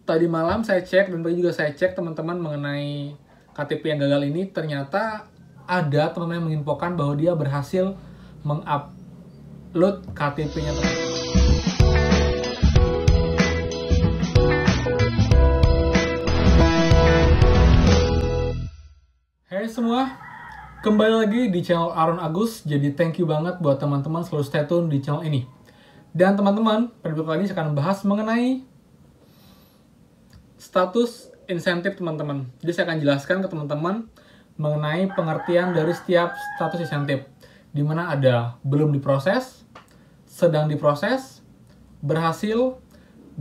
Tadi malam saya cek dan pagi juga saya cek teman-teman mengenai KTP yang gagal ini, ternyata ada teman-teman yang menginfokan bahwa dia berhasil mengupload KTP-nya teman-teman. Hai semua, kembali lagi di channel Aaron Agus. Jadi thank you banget buat teman-teman selalu stay tune di channel ini. Dan teman-teman, pada video kali ini saya akan membahas mengenai status insentif teman-teman. Jadi saya akan jelaskan ke teman-teman mengenai pengertian dari setiap status insentif, di mana ada belum diproses, sedang diproses, berhasil,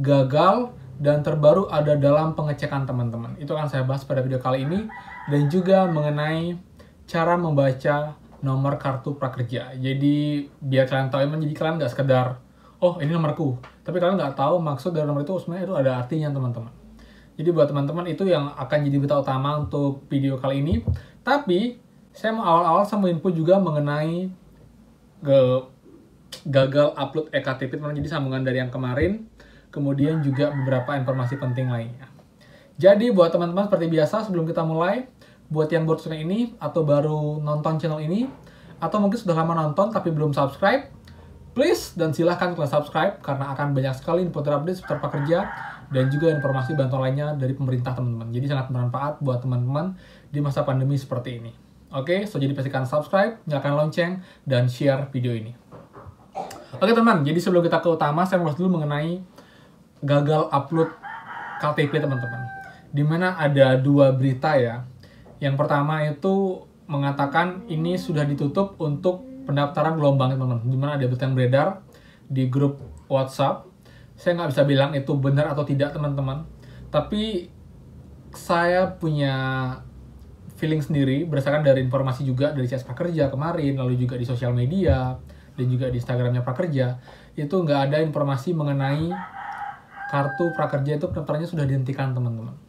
gagal, dan terbaru ada dalam pengecekan teman-teman. Itu akan saya bahas pada video kali ini, dan juga mengenai cara membaca nomor kartu prakerja. Jadi biar kalian tahu, jadi kalian nggak sekedar, oh ini nomorku, tapi kalian nggak tahu maksud dari nomor itu sebenarnya itu ada artinya teman-teman. Jadi buat teman-teman itu yang akan jadi berita utama untuk video kali ini. Tapi saya mau awal-awal sama info juga mengenai gagal upload eKTP teman-teman. Jadi sambungan dari yang kemarin, kemudian juga beberapa informasi penting lainnya. Jadi buat teman-teman seperti biasa sebelum kita mulai, buat yang baru channel ini atau baru nonton channel ini, atau mungkin sudah lama nonton tapi belum subscribe, please dan silahkan kalian subscribe karena akan banyak sekali info terupdate seputar pekerja dan juga informasi bantuan lainnya dari pemerintah teman-teman. Jadi sangat bermanfaat buat teman-teman di masa pandemi seperti ini. Oke, so jadi pastikan subscribe, nyalakan lonceng, dan share video ini. Oke teman, jadi sebelum kita ke utama, saya mau bahas dulu mengenai gagal upload KTP teman-teman. Dimana ada dua berita ya. Yang pertama itu mengatakan ini sudah ditutup untuk pendaftaran gelombang teman-teman. Dimana ada berita yang beredar di grup WhatsApp. Saya nggak bisa bilang itu benar atau tidak teman-teman. Tapi saya punya feeling sendiri berdasarkan dari informasi juga dari CS Prakerja kemarin, lalu juga di sosial media, dan juga di Instagramnya Prakerja, itu nggak ada informasi mengenai kartu prakerja itu pendaftarannya sudah dihentikan teman-teman.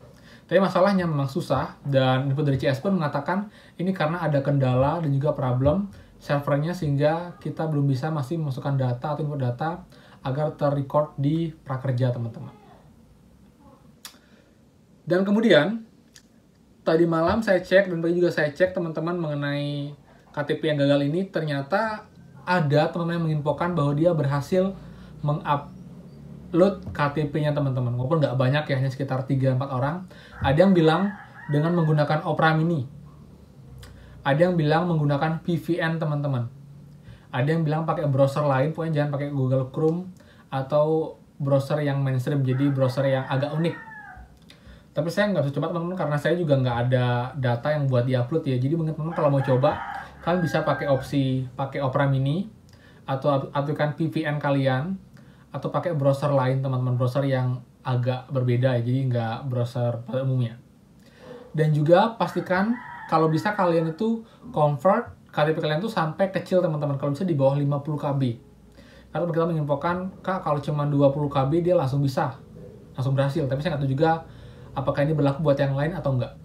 Tapi masalahnya memang susah, dan info dari CS pun mengatakan ini karena ada kendala dan juga problem servernya sehingga kita belum bisa masih memasukkan data atau info data agar terrecord di prakerja teman-teman. Dan kemudian tadi malam saya cek dan pagi juga saya cek teman-teman mengenai KTP yang gagal ini, ternyata ada teman-teman yang menginfokan bahwa dia berhasil mengupload KTP-nya teman-teman. Walaupun nggak banyak ya, hanya sekitar 3-4 orang. Ada yang bilang dengan menggunakan Opera Mini. Ada yang bilang menggunakan VPN teman-teman. Ada yang bilang pakai browser lain, pokoknya jangan pakai Google Chrome atau browser yang mainstream, jadi browser yang agak unik. Tapi saya nggak bisa coba teman-teman karena saya juga nggak ada data yang buat diupload ya. Jadi mungkin teman-teman kalau mau coba, kalian bisa pakai opsi pakai Opera Mini atau aplikasi VPN kalian, atau pakai browser lain teman-teman, browser yang agak berbeda ya, jadi nggak browser pada umumnya. Dan juga pastikan kalau bisa kalian itu convert KTP kalian tuh sampai kecil teman-teman, kalau bisa di bawah 50 KB. Karena kita menginfokan, Kak kalau cuma 20 KB dia langsung berhasil. Tapi saya nggak tahu juga apakah ini berlaku buat yang lain atau enggak.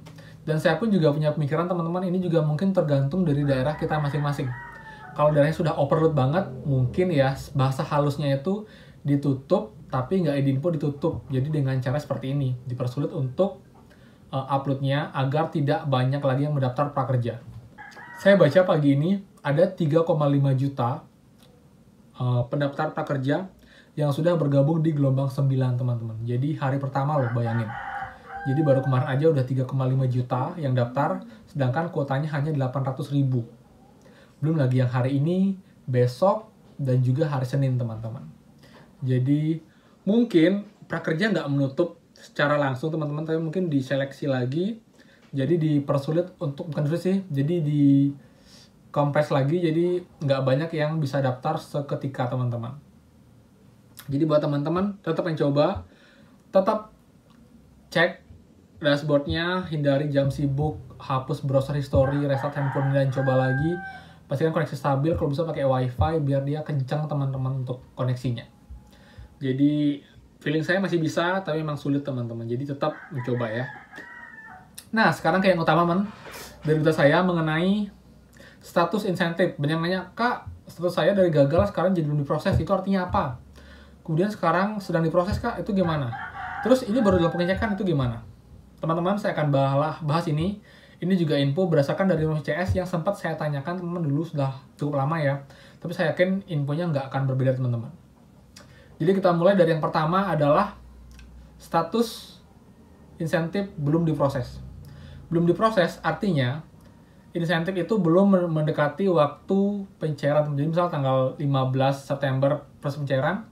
Dan saya pun juga punya pemikiran teman-teman, ini juga mungkin tergantung dari daerah kita masing-masing. Kalau daerahnya sudah overload banget, mungkin ya bahasa halusnya itu ditutup, tapi nggak info ditutup. Jadi dengan cara seperti ini, dipersulit untuk uploadnya agar tidak banyak lagi yang mendaftar prakerja. Saya baca pagi ini ada 3,5 juta pendaftar prakerja yang sudah bergabung di gelombang 9 teman-teman. Jadi hari pertama loh, bayangin. Jadi baru kemarin aja udah 3,5 juta yang daftar, sedangkan kuotanya hanya 800.000. Belum lagi yang hari ini, besok, dan juga hari Senin teman-teman. Jadi mungkin prakerja nggak menutup secara langsung teman-teman, tapi mungkin diseleksi lagi. Jadi dipersulit untuk, bukan sulit sih, jadi di kompres lagi, jadi nggak banyak yang bisa daftar seketika teman-teman. Jadi buat teman-teman tetap mencoba, tetap cek dashboardnya, hindari jam sibuk, hapus browser history, restart handphone dan coba lagi. Pastikan koneksi stabil, kalau bisa pakai wifi biar dia kencang teman-teman untuk koneksinya. Jadi feeling saya masih bisa, tapi memang sulit teman-teman, jadi tetap mencoba ya. Nah, sekarang ke yang utama dari berita saya mengenai status insentif. Banyak yang nanya, Kak, status saya dari gagal sekarang jadi belum diproses, itu artinya apa? Kemudian sekarang sedang diproses, Kak, itu gimana? Terus ini baru dalam pengecekan, itu gimana? Teman-teman, saya akan bahas ini. Ini juga info berdasarkan dari CS yang sempat saya tanyakan teman-teman dulu, sudah cukup lama ya. Tapi saya yakin infonya nggak akan berbeda teman-teman. Jadi kita mulai dari yang pertama adalah status insentif belum diproses. Belum diproses artinya insentif itu belum mendekati waktu pencairan. Jadi misal tanggal 15 September proses pencairan,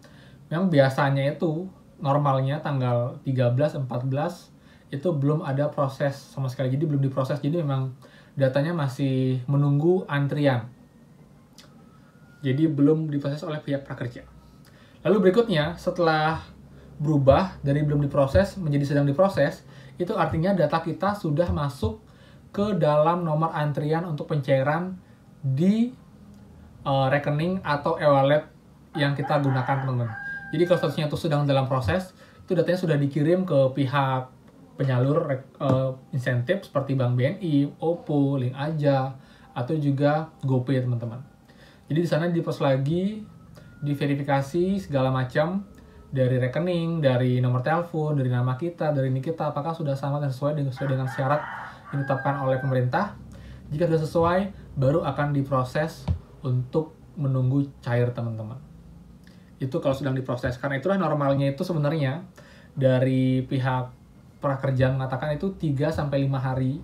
memang biasanya itu normalnya tanggal 13, 14 itu belum ada proses sama sekali. Jadi belum diproses. Jadi memang datanya masih menunggu antrian. Jadi belum diproses oleh pihak prakerja. Lalu berikutnya, setelah berubah dari belum diproses menjadi sedang diproses, itu artinya data kita sudah masuk ke dalam nomor antrian untuk pencairan di rekening atau e-wallet yang kita gunakan, teman-teman. Jadi kalau statusnya itu sedang dalam proses, itu datanya sudah dikirim ke pihak penyalur insentif seperti Bank BNI, OPPO, Link Aja, atau juga GoPay, teman-teman. Jadi di sana diproses lagi, diverifikasi segala macam dari rekening, dari nomor telepon, dari nama kita, dari ini kita, apakah sudah sama dan sesuai dengan syarat yang ditetapkan oleh pemerintah. Jika sudah sesuai, baru akan diproses untuk menunggu cair, teman-teman. Itu kalau sedang diproses. Karena itulah normalnya itu sebenarnya dari pihak prakerja mengatakan itu 3-5 hari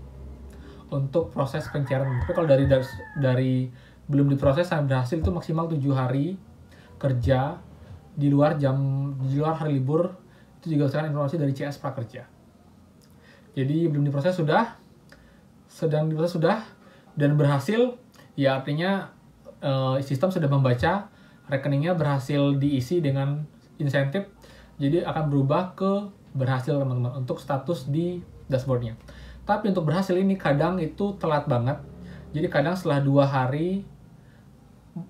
untuk proses pencairan. Tapi kalau dari belum diproses sampai berhasil itu maksimal 7 hari kerja di luar hari libur. Itu juga berdasarkan informasi dari CS Prakerja. Jadi belum diproses sudah, sedang diproses sudah, dan berhasil, ya artinya sistem sudah membaca rekeningnya berhasil diisi dengan insentif, jadi akan berubah ke berhasil, teman-teman, untuk status di dashboardnya. Tapi untuk berhasil ini kadang itu telat banget. Jadi kadang setelah 2 hari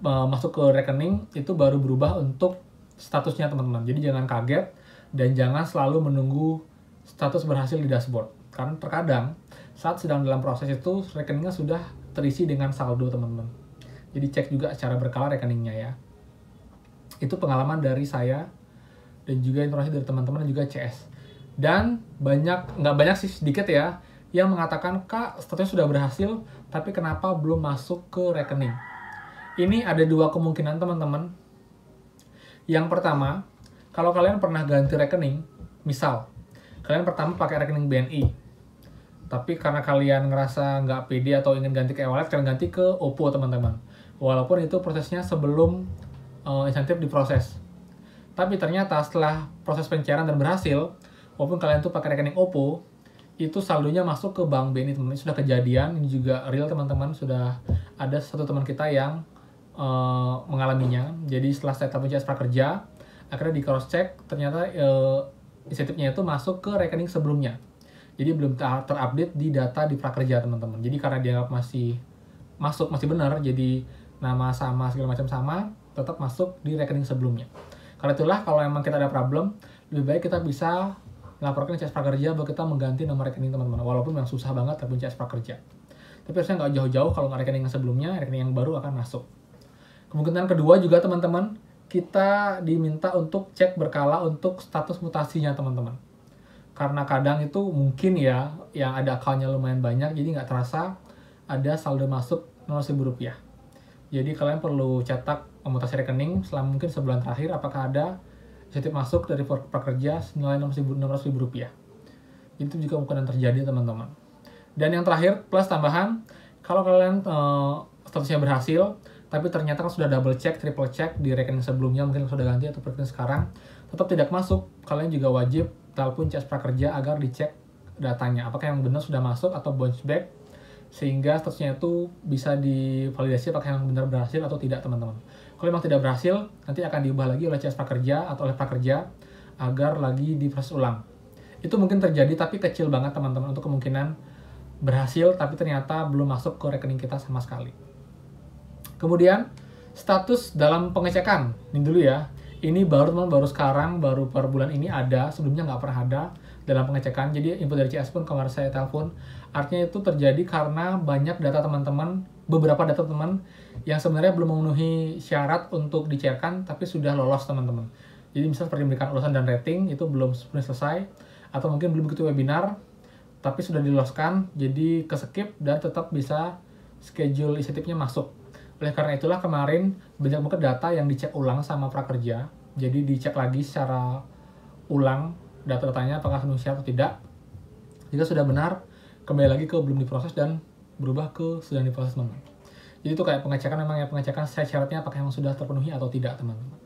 masuk ke rekening itu baru berubah untuk statusnya, teman-teman. Jadi jangan kaget dan jangan selalu menunggu status berhasil di dashboard. Karena terkadang saat sedang dalam proses itu rekeningnya sudah terisi dengan saldo, teman-teman. Jadi cek juga secara berkala rekeningnya ya. Itu pengalaman dari saya dan juga informasi dari teman-teman dan juga CS. Dan nggak banyak sih, sedikit ya, yang mengatakan, Kak, statusnya sudah berhasil, tapi kenapa belum masuk ke rekening? Ini ada 2 kemungkinan, teman-teman. Yang pertama, kalau kalian pernah ganti rekening, misal, kalian pertama pakai rekening BNI, tapi karena kalian ngerasa nggak pede atau ingin ganti ke e-wallet, kalian ganti ke OPPO, teman-teman. Walaupun itu prosesnya sebelum insentif diproses. Tapi ternyata setelah proses pencairan dan berhasil, walaupun kalian tuh pakai rekening OPPO, itu saldonya masuk ke Bank BNI, teman-teman. Ini sudah kejadian, ini juga real, teman-teman. Sudah ada satu teman kita yang mengalaminya. Jadi setelah saya telepon CS Prakerja, akhirnya di cross check, ternyata insentifnya itu masuk ke rekening sebelumnya. Jadi belum terupdate di data di Prakerja, teman-teman. Jadi karena dianggap masih benar, jadi nama sama, segala macam sama, tetap masuk di rekening sebelumnya. Karena itulah kalau memang kita ada problem, lebih baik kita bisa laporkan CS Prakerja bahwa kita mengganti nomor rekening, teman-teman. Walaupun memang susah banget telepon CS Prakerja. Tapi harusnya nggak jauh-jauh, kalau nggak rekening yang sebelumnya, rekening yang baru akan masuk. Kemungkinan kedua juga, teman-teman, kita diminta untuk cek berkala untuk status mutasinya, teman-teman. Karena kadang itu mungkin ya, yang ada akunnya lumayan banyak, jadi nggak terasa ada saldo masuk Rp0.000. Jadi kalian perlu cetak mutasi rekening selama mungkin sebulan terakhir, apakah ada insentif masuk dari prakerja senilai Rp600.000. Itu juga mungkin terjadi, teman-teman. Dan yang terakhir, plus tambahan, kalau kalian statusnya berhasil, tapi ternyata kan sudah double check, triple check di rekening sebelumnya, mungkin sudah ganti atau rekening sekarang, tetap tidak masuk, kalian juga wajib telepon CS Prakerja agar dicek datanya, apakah yang benar sudah masuk atau bounce back, sehingga statusnya itu bisa divalidasi apakah yang benar berhasil atau tidak, teman-teman. Kalau memang tidak berhasil, nanti akan diubah lagi oleh CS Prakerja atau oleh Prakerja agar lagi diproses ulang. Itu mungkin terjadi, tapi kecil banget, teman-teman, untuk kemungkinan berhasil tapi ternyata belum masuk ke rekening kita sama sekali. Kemudian status dalam pengecekan, ini dulu ya. Ini baru sekarang, baru per bulan ini ada, sebelumnya nggak pernah ada dalam pengecekan. Jadi info dari CS pun kemarin saya telepon, artinya itu terjadi karena banyak data teman-teman, beberapa data teman yang sebenarnya belum memenuhi syarat untuk dicairkan, tapi sudah lolos, teman-teman. Jadi misal seperti memberikan ulasan dan rating itu belum sepenuhnya selesai, atau mungkin belum begitu webinar tapi sudah diloloskan, jadi ke-skip dan tetap bisa schedule insentifnya masuk. Oleh karena itulah kemarin banyak banget data yang dicek ulang sama prakerja, jadi dicek lagi secara ulang data-datanya apakah penuh syarat atau tidak. Jika sudah benar, kembali lagi ke belum diproses dan berubah ke sedang diproses, teman-teman. Jadi itu kayak pengecekan, memang ya pengecekan syaratnya apakah memang sudah terpenuhi atau tidak, teman-teman.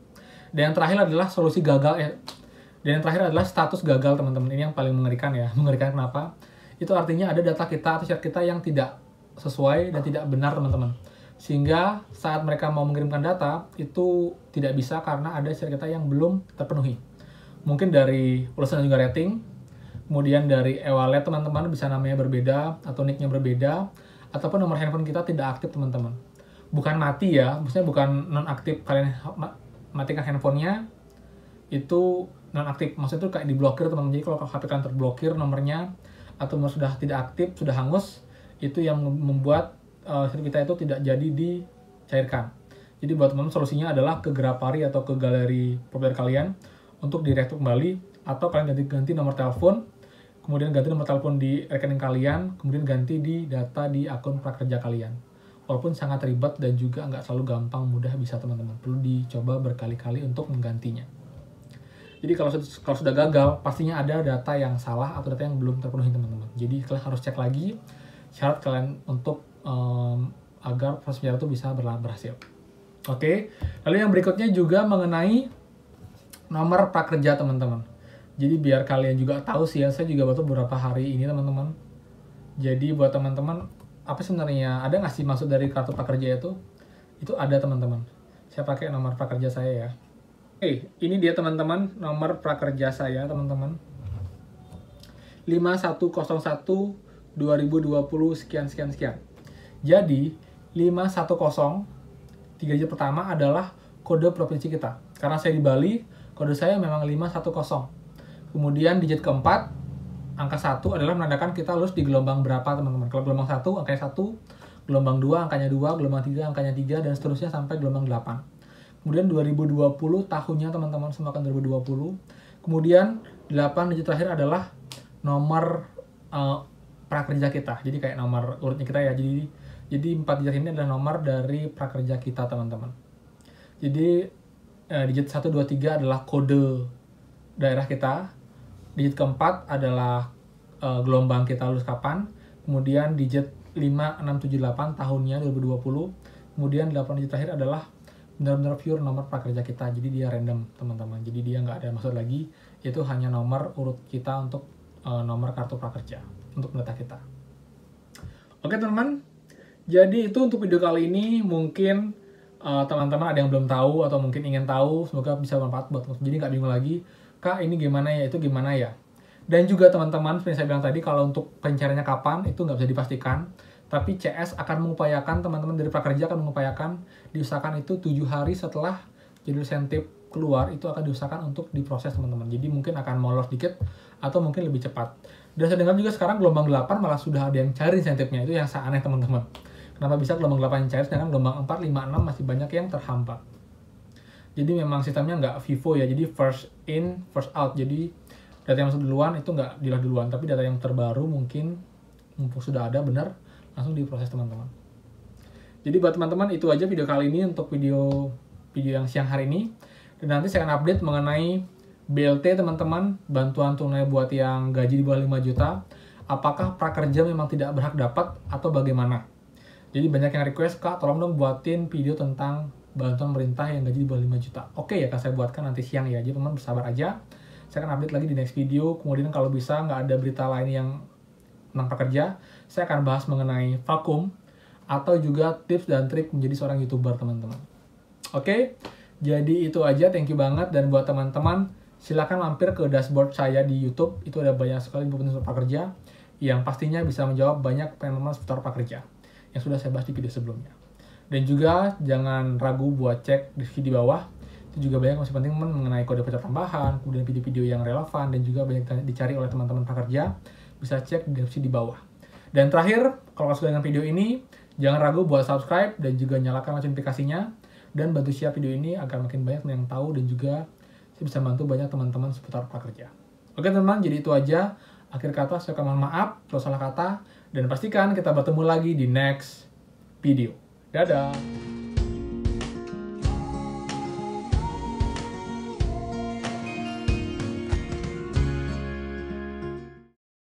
Dan yang terakhir adalah solusi gagal, dan yang terakhir adalah status gagal, teman-teman. Ini yang paling mengerikan ya. Mengerikan kenapa? Itu artinya ada data kita atau syarat kita yang tidak sesuai dan tidak benar, teman-teman. Sehingga saat mereka mau mengirimkan data, itu tidak bisa karena ada syarat kita yang belum terpenuhi. Mungkin dari ulasan dan juga rating, kemudian dari e-wallet teman-teman bisa namanya berbeda, atau nicknya berbeda, ataupun nomor handphone kita tidak aktif, teman-teman. Bukan mati ya, maksudnya bukan non-aktif, kalian matikan handphonenya, itu non-aktif. Maksudnya itu kayak diblokir, teman-teman. Jadi kalau HP kalian terblokir nomornya, atau nomor sudah tidak aktif, sudah hangus, itu yang membuat kita itu tidak jadi dicairkan. Jadi buat teman-teman solusinya adalah ke Grapari atau ke galeri provider kalian untuk direktur kembali, atau kalian ganti nomor telepon, kemudian ganti nomor telepon di rekening kalian, kemudian ganti di data di akun prakerja kalian. Walaupun sangat ribet dan juga nggak selalu gampang mudah bisa, teman-teman. Perlu dicoba berkali-kali untuk menggantinya. Jadi kalau sudah gagal, pastinya ada data yang salah atau data yang belum terpenuhi, teman-teman. Jadi kalian harus cek lagi syarat kalian untuk agar proses penjara itu bisa berhasil. Oke, lalu yang berikutnya juga mengenai nomor prakerja, teman-teman. Jadi biar kalian juga tahu sih ya, saya juga baru beberapa hari ini, teman-teman. Jadi buat teman-teman, apa sebenarnya ada nggak sih maksud dari kartu prakerja itu? Itu ada, teman-teman. Saya pakai nomor prakerja saya ya. Oke, ini dia, teman-teman, nomor prakerja saya, teman-teman. 5101 2020 sekian. Jadi 510 3 digit pertama adalah kode provinsi kita. Karena saya di Bali, kode saya memang 510. Kemudian digit keempat, angka 1 adalah menandakan kita lulus di gelombang berapa, teman-teman. Kalau gelombang 1, angkanya 1, gelombang 2, angkanya 2, gelombang 3, angkanya 3, dan seterusnya sampai gelombang 8. Kemudian 2020 tahunnya, teman-teman, semua kan 2020. Kemudian 8 digit terakhir adalah nomor prakerja kita. Jadi kayak nomor urutnya kita ya. Jadi 4 digit ini adalah nomor dari prakerja kita, teman-teman. Jadi digit 1, 2, 3 adalah kode daerah kita. Digit keempat adalah gelombang kita lulus kapan. Kemudian digit 5, 6, 7, 8 tahunnya 2020. Kemudian 8 digit terakhir adalah benar-benar pure nomor prakerja kita. Jadi dia random, teman-teman. Jadi dia nggak ada maksud lagi. Itu hanya nomor urut kita untuk nomor kartu prakerja untuk data kita. Oke, teman-teman. Jadi itu untuk video kali ini. Mungkin teman-teman ada yang belum tahu atau mungkin ingin tahu. Semoga bisa bermanfaat buat teman-teman. Jadi nggak bingung lagi, Kak, ini gimana ya, itu gimana ya. Dan juga teman-teman, seperti saya bilang tadi, kalau untuk pencariannya kapan, itu nggak bisa dipastikan. Tapi CS akan mengupayakan, teman-teman dari prakerja akan mengupayakan, diusahakan itu 7 hari setelah jadwal insentif keluar, itu akan diusahakan untuk diproses, teman-teman. Jadi mungkin akan molor dikit, atau mungkin lebih cepat. Dan saya dengar juga sekarang gelombang 8 malah sudah ada yang cari insentifnya, itu yang aneh, teman-teman. Kenapa bisa gelombang 8 yang cair, sedangkan gelombang 4, 5, 6 masih banyak yang terhambat. Jadi memang sistemnya nggak FIFO ya, jadi first in, first out. Jadi data yang masuk duluan itu nggak dilihat duluan, tapi data yang terbaru mungkin mumpung sudah ada benar, langsung diproses, teman-teman. Jadi buat teman-teman itu aja video kali ini untuk video yang siang hari ini. Dan nanti saya akan update mengenai BLT, teman-teman, bantuan tunai buat yang gaji di bawah 5 juta. Apakah prakerja memang tidak berhak dapat atau bagaimana? Jadi banyak yang request, Kak, tolong dong buatin video tentang bantuan pemerintah yang gaji di bawah 5 juta. Oke ya, Kak, saya buatkan nanti siang ya. Jadi teman-teman bersabar aja. Saya akan update lagi di next video. Kemudian kalau bisa nggak ada berita lain yang tentang prakerja, saya akan bahas mengenai vakum atau juga tips dan trik menjadi seorang YouTuber, teman-teman. Oke, jadi itu aja. Thank you banget. Dan buat teman-teman, silakan mampir ke dashboard saya di YouTube. Itu ada banyak sekali info tentang prakerja yang pastinya bisa menjawab banyak pertanyaan seputar prakerja yang sudah saya bahas di video sebelumnya. Dan juga jangan ragu buat cek deskripsi di bawah. Itu juga banyak masih penting mengenai kode voucher tambahan, kemudian video-video yang relevan, dan juga banyak dicari oleh teman-teman prakerja. Bisa cek di deskripsi di bawah. Dan terakhir, kalau suka dengan video ini, jangan ragu buat subscribe dan juga nyalakan lonceng notifikasinya, dan bantu share video ini agar makin banyak yang tahu dan juga saya bisa bantu banyak teman-teman seputar prakerja. Oke teman-teman, jadi itu aja. Akhir kata, saya mohon maaf kalau salah kata, dan pastikan kita bertemu lagi di next video. Dadah!